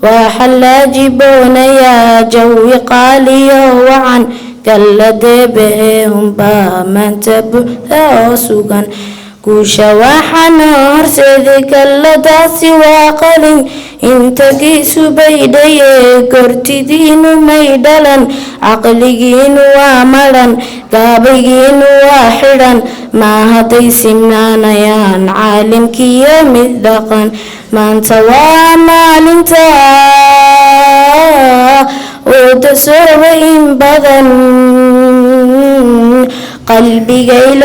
وحل جبون يا جوي قالي وعن قلد بهم بامان تبث سوغان كوشا وحنار سيدك اللداس واقل انت قيس بيدي كرتدين ميدلا عقليين وعملا قابيين واحدا ما هدي سمنان يان عالم كيا مذقا ما انت وعمال ودسر وإن بدن قلبي قيل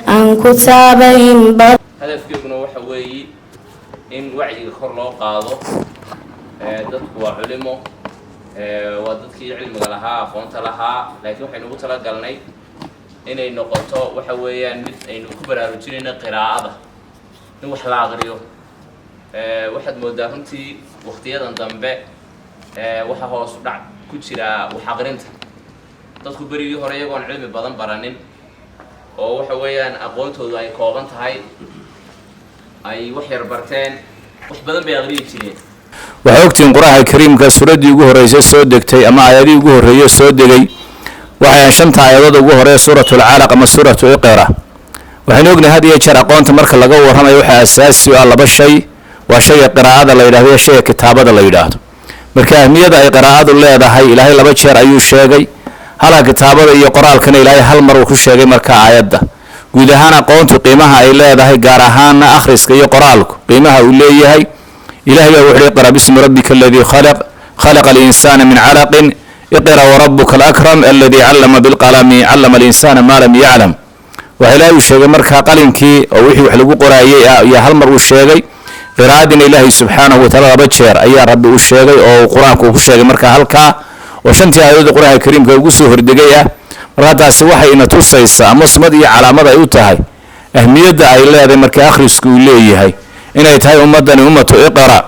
أنكو تابين بدن هدفكيغنا waxa weeye in wacyiga kor loo qaado dadku waa culimo waa dadkii cilmiga lahaa aqoonta lahaa laakiin waxaynu ugu tala galnay inay noqoto waxa weeyaan mid aynu ku baraarujinayna qiraa'ada in wax la aqriyo waxaad moodaa runtii waqtiyadan dambe waxa hoos u dhac ku jira wax aqrinta dadku berigii hore iyagoon cilmi badan baranin oo waxa weeyaan aqoontoodu ay kooban tahay ay wax yar barteen wax badan bay aqriyi jireen waxa ogtiin quraanka kariimka suuradii ugu horeysay soo degtay ama aayadii ugu horeeyay soo degay waxay shanta aayadood ugu horeeyay suuratul alaq ama suuratul iqra waxaan ognahay hadiya jeer aqoonta marka laga warramayo waxa asaasi ah laba shay waa shayga qiraa'ada la yiraahdo iyo shayga kitaabada la yiraahdo marka ahmiyada ay qiraa'adu leedahay ilaahay laba jeer ayuu sheegay hala kitaabada iyo qoraalkana ilaahay hal mar uu ku sheegay marka aayadda guud ahaan aqoontu qiimaha ay leedahay gaar ahaan akhriska iyo qoraalku qiimaha uu leeyahay ilaahay wuxuu iqra bismi rabbika alladhi khalaqa al-insana min 'alaqin iqra wa rabbuka al-akram alladhi 'allama bil qalami 'allama al-insana ma lam ya'lam wa ilaahay sheegay marka qalinkii oo wixii wax lagu qoraayay iyo hal mar uu sheegay qiraa'adina ilaahay subhanahu wa ta'ala laba jeer ayaa rabbi uu sheegay oo quraanku ku sheegay marka halka oo shantii aayadood quraanka kariimka ugu soo hordegay markaasi waxay ina tusaysaa ama sumad iyo calaamad ay u tahay ahmiyada ay leedahay marka akhrisku uu leeyahay inay tahay ummadani ummatu iqra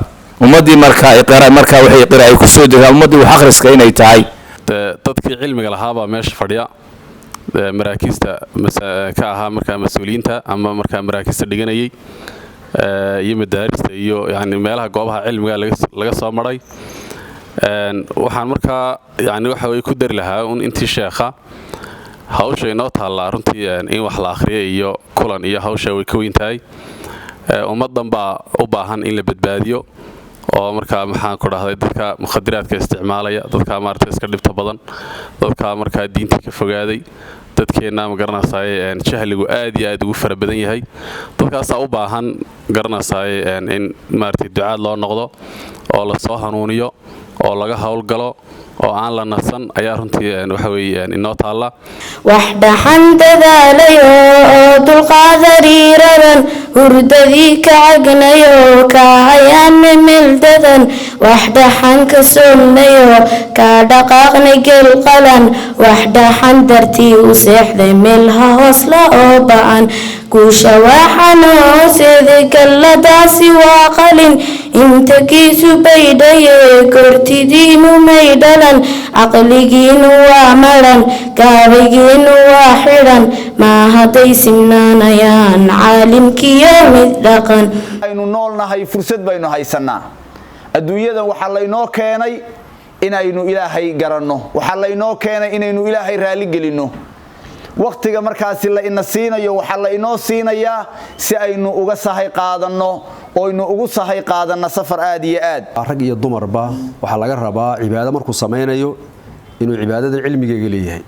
ummadii marka iqra marka waxay iqra ay ku soo degaan ummadii wax akhriska inay tahay dadkii cilmiga lahaaba meesha fadhiya maraakiista ka ahaa marka mas'uuliyiinta ama marka maraakiista dhiganayay iyo madaarista iyo yani meelaha goobaha cilmiga laga soo maray waxaan marka yani waxa way ku dari lahaa intii sheekha hawsha inoo taala runtii in wax la akhriyo iyo kulan iyo hawsha way ka weyn tahay ummadan baa u baahan in la badbaadiyo oo marka maxaan ku dhahday dadka mukhadaraadka isticmaalaya dadka maartay iska dhibta badan dadka marka diinta ka fogaaday dadkeena ma garanaysaay jahligu aad iyo aad ugu fara badan yahay dadkaas u baahan garanaysaay in maartay ducaad loo noqdo oo la soo hanuuniyo oo laga hawl galo oo aan la nasan ayaa runtii waxa weeyaan inoo taala waxdahan dadaalayo dulqaadariiradan hurdadii ka cagnayo ka hayaan mildadan waxdahan ka somnayo ka dhaqaaqnay gelqalan waxdahan dartii u seexday meelha hoosla oo ba'an kuusha waxanoo seedika ladaasi waa qalin inta kiisu baydhaye kortidiinu maydhalan caqligiinu waa maran gaabaygiinu waa xidhan maa hadday simnaanayaan caalimkiyo mid dhaqan aynu noolnahay fursad baynu haysanaa adduunyadan waxaa laynoo keenay inaynu ilaahay garanno waxaa laynoo keenay inaynu ilaahay raali gelinno waqtiga markaasi la ina siinayo waxa la inoo siinayaa si aynu uga sahay qaadanno oo aynu ugu sahay qaadanno safar aad iyo aad rag iyo dumarba waxa laga rabaa cibaado markuu sameeyo inuu cibaadada cilmigeega leeyahay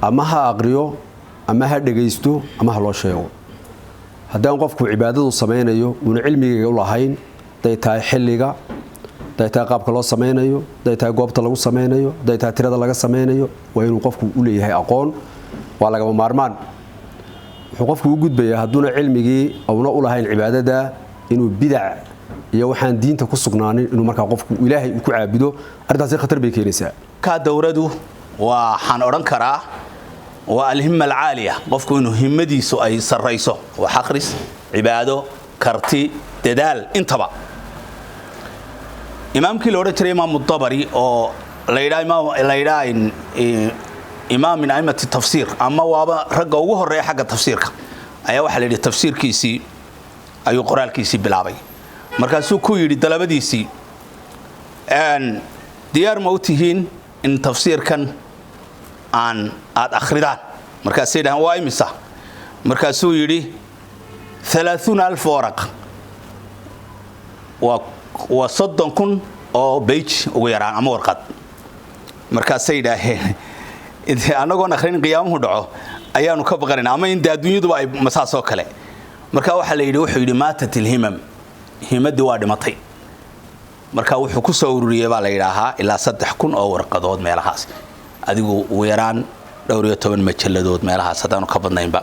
ama ha aqriyo ama ha dhageysto ama ha loo sheego haddaan qofku cibaadadu sameeyo uu cilmigeega u lahayn daytaa xilliga daytaa qaabka loo sameeyo daytaa goobta lagu sameeyo daytaa tirada laga sameeyo waa inuu qofku u leeyahay aqoon waa laga maarmaan wuxuu qofku u gudbayaa hadduna cilmigii awna u lahayn cibaadada inuu bidaac iyo waxaan diinta ku sugnaanin inuu marka qofku ilaahay ku caabudo arrintaas khatar bay keenaysaa ka dawradu waxaan oran karaa waa alhimma alcaaliya qofku inuu himmadiisu ay sareyso wax akhris cibaado karti dadaal intaba imaamkii loo oran jiray imaam Tabari oo la yiraahdo imaam min aimati tafsiir ama waaba ragga ugu horeeya xagga tafsiirka ayaa waxa la yiri tafsiirkiisii ayuu qoraalkiisii bilaabay markaasuu ku yidhi dalabadiisii diyaar ma u tihiin in tafsiirkan aad akhridaan markaasay dhahaan waa imisa markaasuu yidhi 30,000 waraq waa 30,000 oo page ugu yaraan ama warqad markaasay dhaaheen anagoon akhrin qiyaamuhu dhaco ayaanu ka baqanaynaa ama in adduunyaduba ay masaasoo kale marka waxa la yidhi wuxuu yidhi maatatil himam himadii waa dhimatay marka wuxuu ku soo ururiyay baa la yidhaahaa ilaa 3,000 oo warqadood meelahaas adigu ugu yaraan dhowr iyo 10 majalladood meelahaas haddaanu ka badnaynba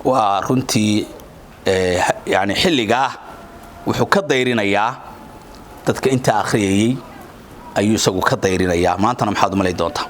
waa runtii yani xilligaa wuxuu ka dayrinayaa dadka inta akhriyayay ayuu isagu ka dayrinayaa maantana maxaad u malay doontaa